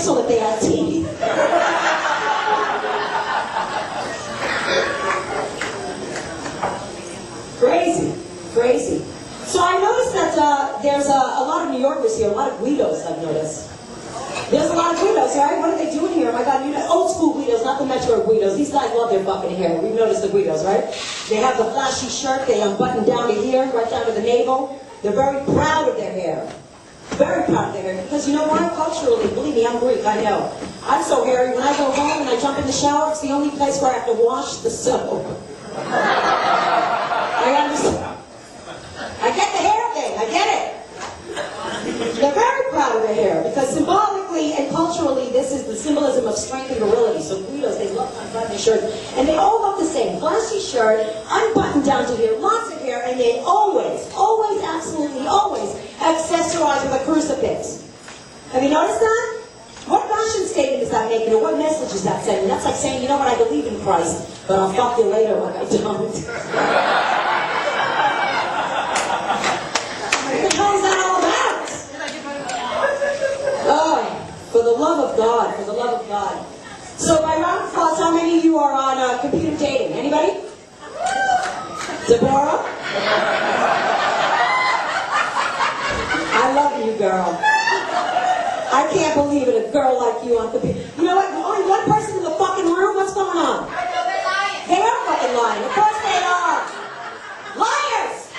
so that they have teeth. Crazy, crazy. So I noticed that there's a lot of New Yorkers here, a lot of Guidos I've noticed. There's a lot of Guidos, right? What are they doing here? Oh my God, you know, old school Guidos, not the Metro Guidos. These guys love their fucking hair. We've noticed the Guidos, right? They have the flashy shirt, they unbutton down to here, right down to the navel. They're very proud of their hair. Very proud of their hair. Because you know why? Culturally, believe me, I'm Greek, I know. I'm so hairy, when I go home and I jump in the shower, it's the only place where I have to wash the soap. I understand. I get the hair thing, I get it. They're very proud of their hair because symbolically and culturally this is the symbolism of strength and virility. So Guidos, they love unbuttoning shirts. And they all look the same. Flashy shirt, unbuttoned down to here, lots of hair, and they always, absolutely always accessorize with a crucifix. Have you noticed that? What fashion statement is that making or what message is that sending? That's like saying, you know what, I believe in Christ, but I'll fuck you later when I don't. What the hell is that all about? Oh, for the love of God, for the love of God. So by round of applause, how many of you are on computer dating? Anybody? Deborah? I love you, girl. I can't believe it, a girl like you on computer. You know what? Only one person in the fucking room? What's going on? I know they're lying. They are fucking lying. Of course they are. Liars!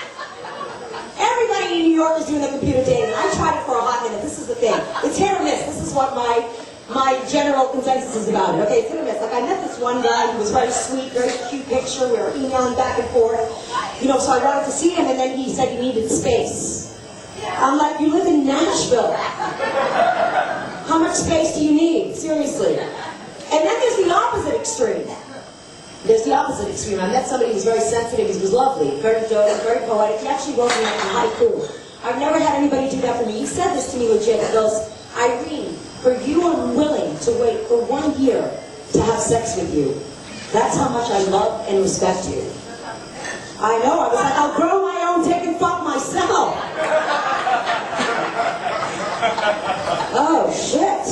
Everybody in New York is doing the computer dating. I tried it for a hot minute. This is the thing. It's hit or miss. This is what my general consensus is about it. Okay, it's hit or miss. Like I met this one guy who was very sweet, very cute picture. We were emailing back and forth. You know, so I wanted to see him and then he said he needed space. I'm like, you live in Nashville. How much space do you need? Seriously. And then there's the opposite extreme. There's the opposite extreme. I met somebody who was very sensitive. He was lovely, very dope, very poetic. He actually wrote me like a haiku. I've never had anybody do that for me. He said this to me legit. He goes, Irene, for you I'm willing to wait for 1 year to have sex with you. That's how much I love and respect you. I know. I was like, I'll grow my own dick and fuck myself. Oh, shit.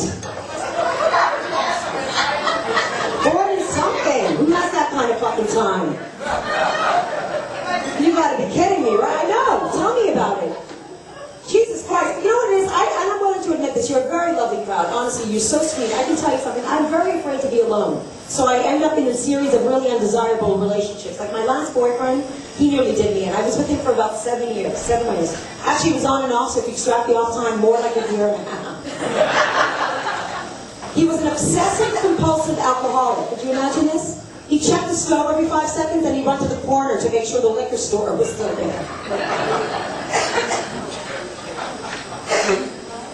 Bored is something. Who has that kind of fucking time? You gotta be kidding me, right? I know. Tell me about it. Jesus Christ. You know what it is? I'm willing to admit this. You're a very lovely crowd. Honestly, you're so sweet. I can tell you something. I'm very afraid to be alone. So I end up in a series of really undesirable relationships. Like my last boyfriend, he nearly did me in. I was with him for about 7 years. 7 years. Actually, it was on and off, so if you extract the off time, more like a year and a half. He was an obsessive, compulsive alcoholic. Could you imagine this? He checked the stove every 5 seconds, and he'd run to the corner to make sure the liquor store was still there.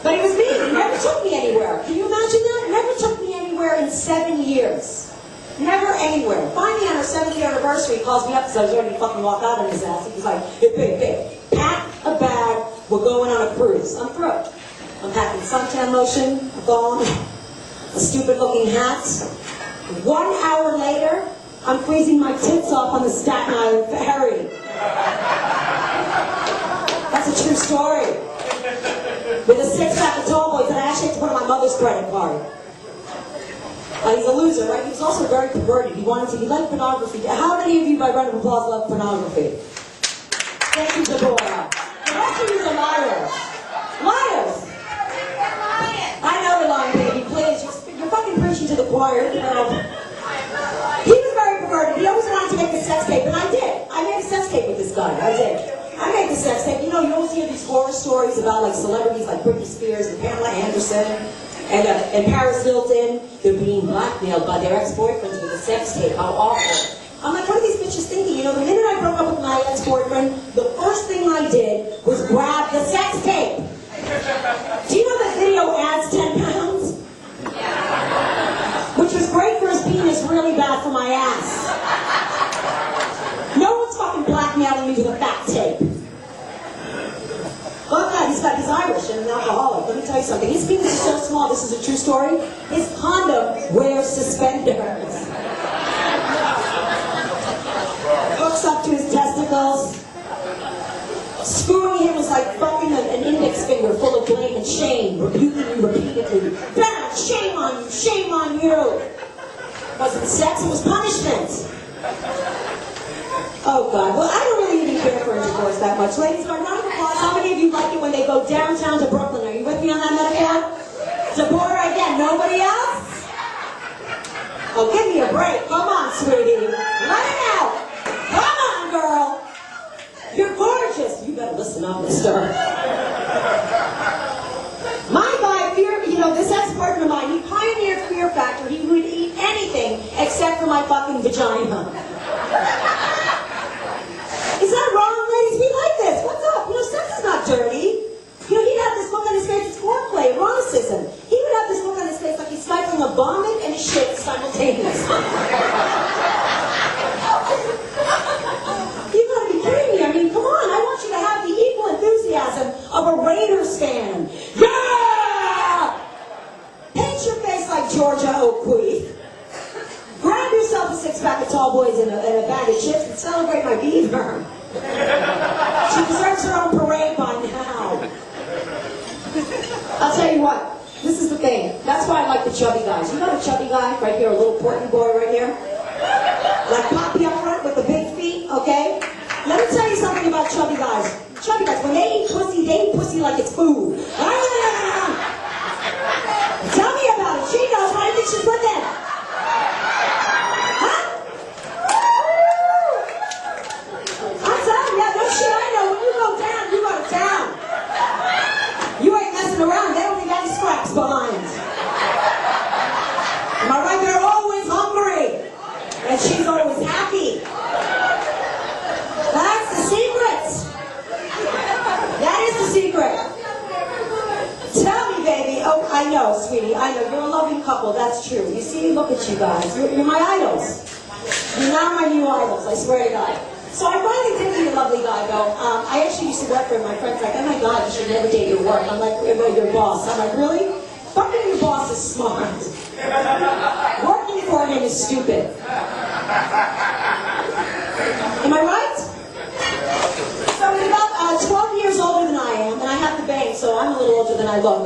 But it was me. He never took me anywhere. Can you imagine that? Never took me anywhere in 7 years. Never anywhere. Finally, on our 7th year anniversary, he calls me up because I was ready to fucking walk out on his ass. He was like, hey, babe, pack a bag. We're going on a cruise. I'm through. I'm packing suntan lotion, a phone, a stupid-looking hat. 1 hour later, I'm freezing my tits off on the Staten Island ferry. That's a true story. With a 6-pack of tall boys that I actually had to put on my mother's credit card. He's a loser, right? He was also very perverted. He liked pornography. How many of you, by round of applause, love pornography? Thank you, Deborah. The rest of you are liars. Liars! I know you're lying, baby. Please, you're fucking preaching to the choir. You know. He was very perverted. He always wanted to make a sex tape, and I did. I made a sex tape with this guy. I did. I made the sex tape. You know, you always hear these horror stories about like celebrities like Britney Spears and Pamela Anderson and Paris Hilton. They're being blackmailed by their ex-boyfriends with a sex tape. How awful. I'm like, what are these bitches thinking? You know, the minute I broke up with my ex-boyfriend, the first thing I did was grab the sex tape. Do you know that video adds 10 pounds? Which was great for his penis, really bad for my ass. No one's fucking blackmailing me with a fat tape. Look at that, he's Irish and an alcoholic. Let me tell you something. His penis is so small, this is a true story. His condom wears suspenders. Hooks up to his testicles. Screwing him was like fucking an index finger full of blame and shame, rebuking you repeatedly. Better, shame! you. It wasn't sex, it was punishment. Oh, God. Well, I don't really even care for a divorce that much. Ladies, round of applause. How many of you like it when they go downtown to Brooklyn? Are you with me on that metaphor? Deborah again. Nobody else? Oh, give me a break. Come on, sweetie. Let it out. Come on, girl. You're gorgeous. You better listen up, mister. My guy, this ex-partner of mine, he pioneered Fear Factor. He would eat anything except for my fucking vagina. Is that wrong, ladies? We like this. What's up? Sex is not dirty. He'd have this look on his face. It's foreplay, eroticism. He would have this look on his face like he's stifling a vomit and a shit simultaneously. You gotta be kidding me. I mean, come on. I want you to have the equal enthusiasm of a Raiders fan. Yeah! Paint your face like Georgia O'Keeffe. Grab yourself a six-pack of tall boys and a bag of chips and celebrate my beaver. She deserves her own parade by now. I'll tell you what, this is the thing. That's why I like the chubby guys. You know the chubby guy right here, a little Portland boy right here? Like Poppy up front with the big feet, okay? Let me tell you something about chubby guys. Chubby guys, when they eat pussy like it's food. Tell me about it. She knows what I think she's with it. Around, they don't leave any scraps behind. Am I right? They're always hungry. And she's always happy. That's the secret. That is the secret. Tell me, baby. Oh, I know, sweetie. I know. You're a loving couple. That's true. You see, look at you guys. You're my idols. You're now my new idols. I swear to God. So I finally did meet a lovely guy, though. I actually used to work for him. My friend's like, oh my God, you should never date your work. I'm like, your boss. I'm like, really? Fucking your boss is smart. Working for him is stupid. Am I right? So he's about 12 years older than I am, and I have the bank, so I'm a little older than I look.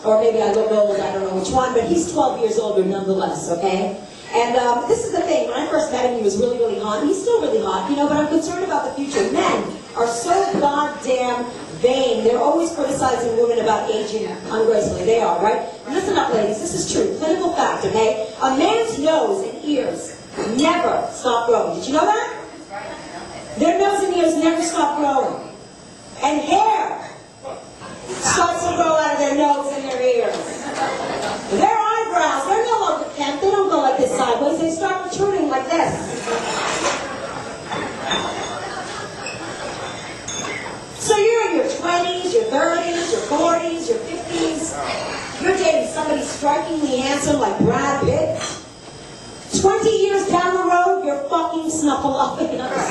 Or maybe I look old, I don't know which one, but he's 12 years older nonetheless, okay? And this is the thing, when I first met him, he was really, really hot. And he's still really hot, but I'm concerned about the future. Men are so goddamn vain. They're always criticizing women about aging ungracefully. They are, right? Listen up, ladies. This is true. Clinical fact, okay? A man's nose and ears never stop growing. Did you know that? Their nose and ears never stop growing. And hair starts to grow out of their nose and their ears. Their eyebrows, they're no longer kempt. They don't go like this sideways. They start protruding like this. So you're in your 20s, your 30s, your 40s, your 50s. You're dating somebody strikingly handsome like Brad Pitt. 20 years down the road, you're fucking snuffleupagus.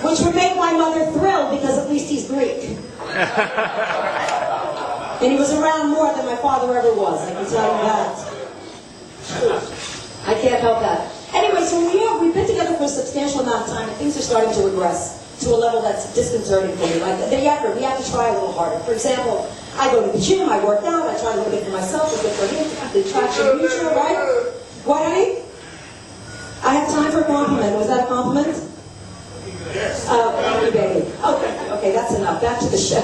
Which would make my mother thrilled because at least he's Greek. And he was around more than my father ever was, I can tell you that. I can't help that. Anyway, so we've been together for a substantial amount of time, and things are starting to regress to a level that's disconcerting for me. Like the effort, we have to try a little harder. For example, I go to the gym, I work out, I try a little bit for myself, it's good for him, the attraction mutual, right? What, honey? I have time for a compliment. Was that a compliment? Yes. Thank you, baby. Okay, that's enough. Back to the show.